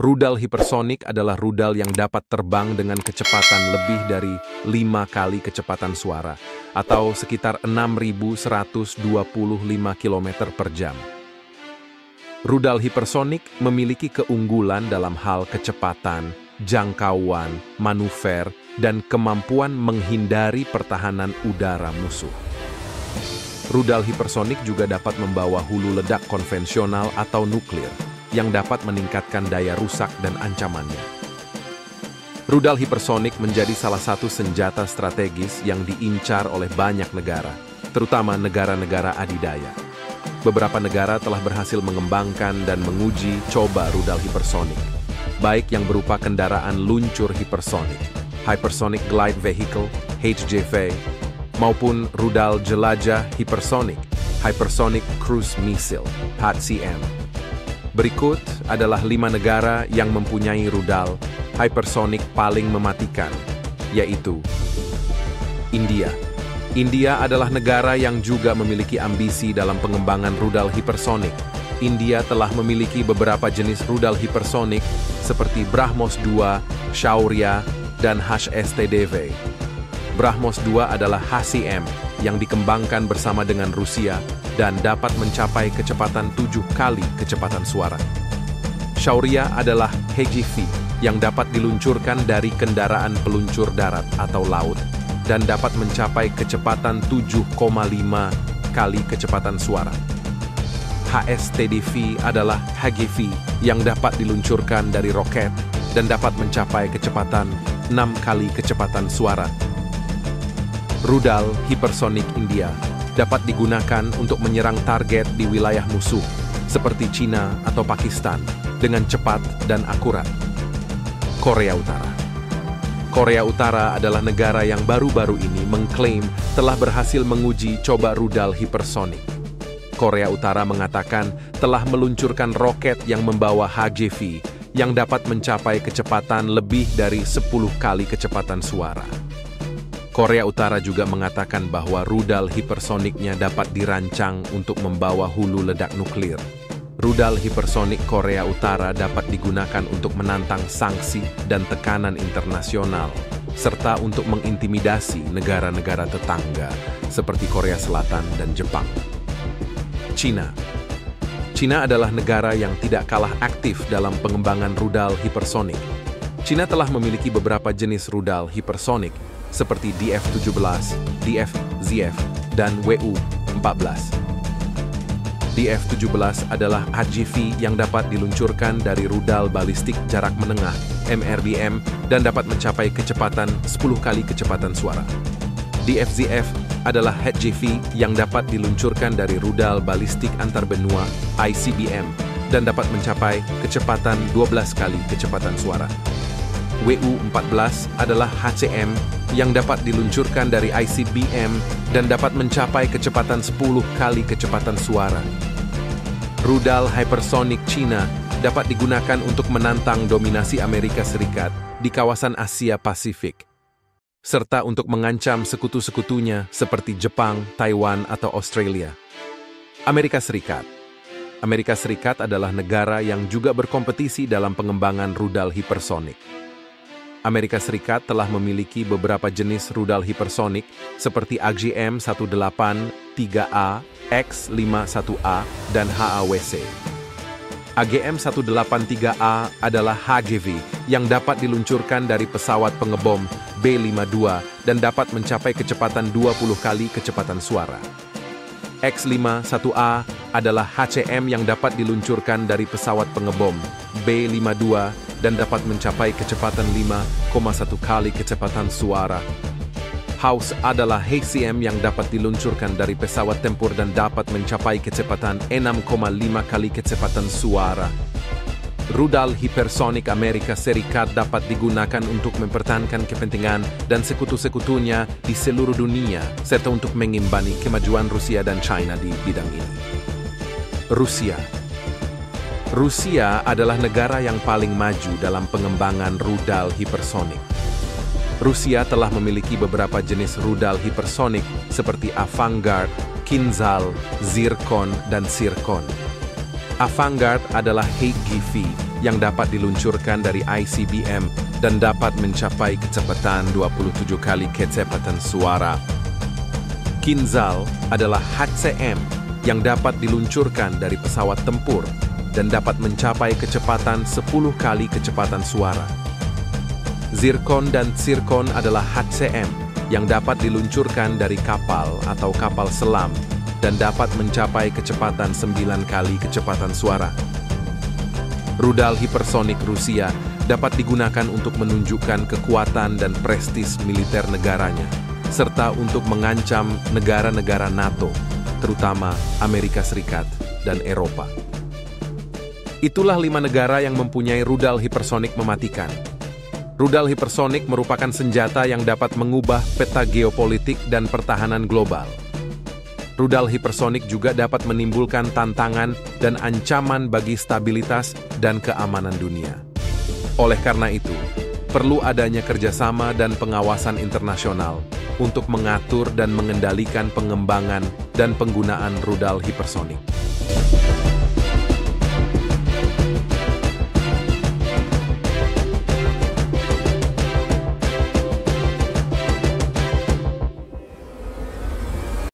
Rudal hipersonik adalah rudal yang dapat terbang dengan kecepatan lebih dari 5 kali kecepatan suara, atau sekitar 6.125 km per jam. Rudal hipersonik memiliki keunggulan dalam hal kecepatan, jangkauan, manuver, dan kemampuan menghindari pertahanan udara musuh. Rudal hipersonik juga dapat membawa hulu ledak konvensional atau nuklir, yang dapat meningkatkan daya rusak dan ancamannya. Rudal hipersonik menjadi salah satu senjata strategis yang diincar oleh banyak negara, terutama negara-negara adidaya. Beberapa negara telah berhasil mengembangkan dan menguji coba rudal hipersonik, baik yang berupa kendaraan luncur hipersonik, Hypersonic Glide Vehicle, HGV, maupun rudal jelajah hipersonik, Hypersonic Cruise Missile, HCM. Berikut adalah 5 negara yang mempunyai rudal hypersonic paling mematikan, yaitu India. India adalah negara yang juga memiliki ambisi dalam pengembangan rudal hipersonik. India telah memiliki beberapa jenis rudal hipersonik seperti BrahMos 2, Shaurya, dan HSTDV. BrahMos 2 adalah HCM yang dikembangkan bersama dengan Rusia dan dapat mencapai kecepatan 7 kali kecepatan suara. Shaurya adalah HGV yang dapat diluncurkan dari kendaraan peluncur darat atau laut dan dapat mencapai kecepatan 7,5 kali kecepatan suara. HSTDV adalah HGV yang dapat diluncurkan dari roket dan dapat mencapai kecepatan 6 kali kecepatan suara. Rudal hipersonik India dapat digunakan untuk menyerang target di wilayah musuh, seperti China atau Pakistan, dengan cepat dan akurat. Korea Utara. Korea Utara adalah negara yang baru-baru ini mengklaim telah berhasil menguji coba rudal hipersonik. Korea Utara mengatakan telah meluncurkan roket yang membawa HGV yang dapat mencapai kecepatan lebih dari 10 kali kecepatan suara. Korea Utara juga mengatakan bahwa rudal hipersoniknya dapat dirancang untuk membawa hulu ledak nuklir. Rudal hipersonik Korea Utara dapat digunakan untuk menantang sanksi dan tekanan internasional, serta untuk mengintimidasi negara-negara tetangga seperti Korea Selatan dan Jepang. China. China adalah negara yang tidak kalah aktif dalam pengembangan rudal hipersonik. China telah memiliki beberapa jenis rudal hipersonik seperti DF-17, DF-ZF, dan WU-14. DF-17 adalah HGV yang dapat diluncurkan dari rudal balistik jarak menengah MRBM dan dapat mencapai kecepatan 10 kali kecepatan suara. DF-ZF adalah HGV yang dapat diluncurkan dari rudal balistik antarbenua ICBM dan dapat mencapai kecepatan 12 kali kecepatan suara. WU-14 adalah HCM yang dapat diluncurkan dari ICBM dan dapat mencapai kecepatan 10 kali kecepatan suara. Rudal hypersonic China dapat digunakan untuk menantang dominasi Amerika Serikat di kawasan Asia Pasifik, serta untuk mengancam sekutu-sekutunya seperti Jepang, Taiwan, atau Australia. Amerika Serikat. Amerika Serikat adalah negara yang juga berkompetisi dalam pengembangan rudal hipersonik. Amerika Serikat telah memiliki beberapa jenis rudal hipersonik seperti AGM-18-3A, X-51A, dan HAWC. AGM-183A adalah HGV yang dapat diluncurkan dari pesawat pengebom B-52 dan dapat mencapai kecepatan 20 kali kecepatan suara. X-51A adalah HCM yang dapat diluncurkan dari pesawat pengebom B-52 dan dapat mencapai kecepatan 5,1 kali kecepatan suara. HAWC adalah HCM yang dapat diluncurkan dari pesawat tempur dan dapat mencapai kecepatan 6,5 kali kecepatan suara. Rudal hipersonik Amerika Serikat dapat digunakan untuk mempertahankan kepentingan dan sekutu-sekutunya di seluruh dunia, serta untuk mengimbangi kemajuan Rusia dan China di bidang ini. Rusia. Rusia adalah negara yang paling maju dalam pengembangan rudal hipersonik. Rusia telah memiliki beberapa jenis rudal hipersonik seperti Avangard, Kinzhal, Zircon, dan Sircon. Avangard adalah HGV yang dapat diluncurkan dari ICBM dan dapat mencapai kecepatan 27 kali kecepatan suara. Kinzhal adalah HCM yang dapat diluncurkan dari pesawat tempur dan dapat mencapai kecepatan 10 kali kecepatan suara. Zircon dan Zircon adalah HCM yang dapat diluncurkan dari kapal atau kapal selam dan dapat mencapai kecepatan 9 kali kecepatan suara. Rudal hipersonik Rusia dapat digunakan untuk menunjukkan kekuatan dan prestis militer negaranya, serta untuk mengancam negara-negara NATO, terutama Amerika Serikat dan Eropa. Itulah 5 negara yang mempunyai rudal hipersonik mematikan. Rudal hipersonik merupakan senjata yang dapat mengubah peta geopolitik dan pertahanan global. Rudal hipersonik juga dapat menimbulkan tantangan dan ancaman bagi stabilitas dan keamanan dunia. Oleh karena itu, perlu adanya kerjasama dan pengawasan internasional untuk mengatur dan mengendalikan pengembangan dan penggunaan rudal hipersonik.